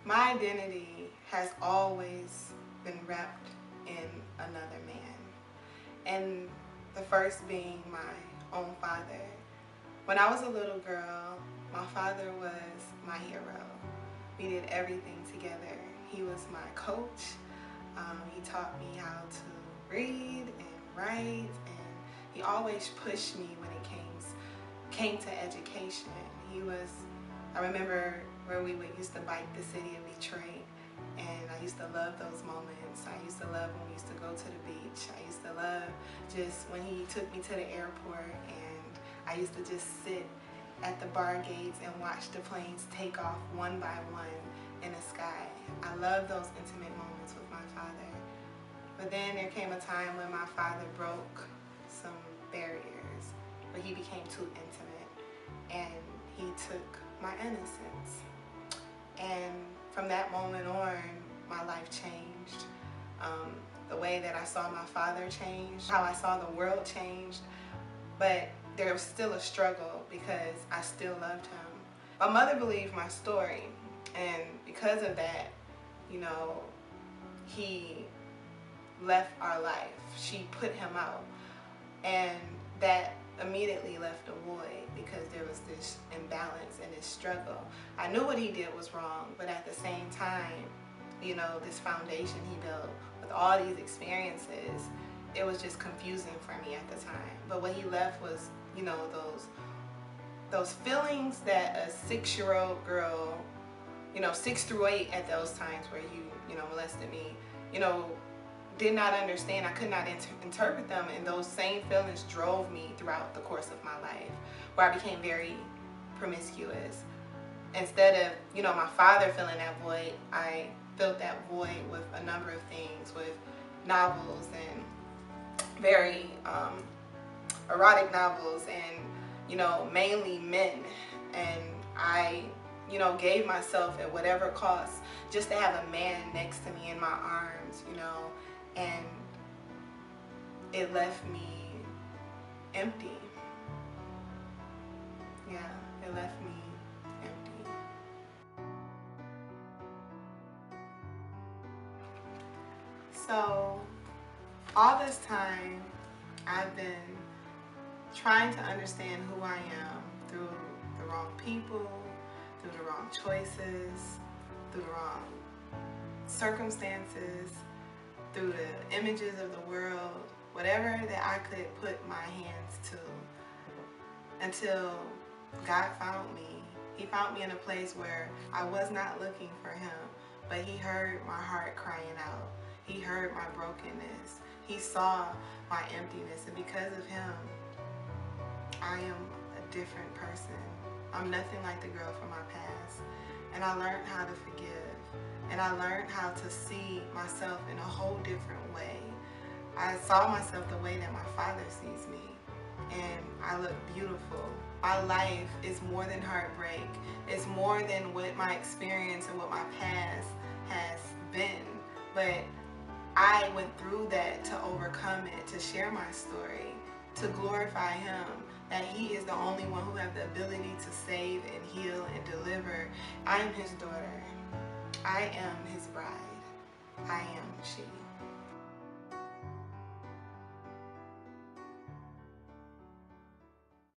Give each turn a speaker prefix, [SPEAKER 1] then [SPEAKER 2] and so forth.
[SPEAKER 1] My identity has always been wrapped in another man, and the first being my own father. When I was a little girl, my father was my hero. We did everything together. He was my coach. He taught me how to read and write, and he always pushed me when it came to education. I remember where we used to bike the city of Detroit, and I used to love those moments. I used to love when we used to go to the beach. I used to love just when he took me to the airport, and I used to just sit at the bar gates and watch the planes take off one by one in the sky. I love those intimate moments with my father. But then there came a time when my father broke some barriers, but he became too intimate, and he took my innocence. And from that moment on, my life changed. The way that I saw my father changed, how I saw the world changed, but there was still a struggle because I still loved him. My mother believed my story, and because of that, you know, he left our life. She put him out, and that immediately left a void because there was this imbalance and this struggle. I knew what he did was wrong, but at the same time, you know, this foundation he built with all these experiences, it was just confusing for me at the time. But what he left was, you know, those feelings that a 6-year-old girl, you know, 6 through 8 at those times where you know, molested me, you know, did not understand. I could not interpret them, and those same feelings drove me throughout the course of my life, where I became very promiscuous. Instead of, you know, my father filling that void, I filled that void with a number of things, with novels and very erotic novels, and, you know, mainly men. And I, you know, gave myself at whatever cost just to have a man next to me in my arms, you know, and it left me empty. Yeah, it left me empty. So all this time, I've been trying to understand who I am through the wrong people, through the wrong choices, through the wrong circumstances, through the images of the world, whatever that I could put my hands to, until God found me. He found me in a place where I was not looking for him, but he heard my heart crying out. He heard my brokenness. He saw my emptiness, and because of him, I am a different person. I'm nothing like the girl from my past. And I learned how to forgive. And I learned how to see myself in a whole different way. I saw myself the way that my father sees me, and I look beautiful. My life is more than heartbreak. It's more than what my experience and what my past has been. But I went through that to overcome it, to share my story, to glorify him, that he is the only one who has the ability to save and heal and deliver. I am his daughter. I am his bride. I am she.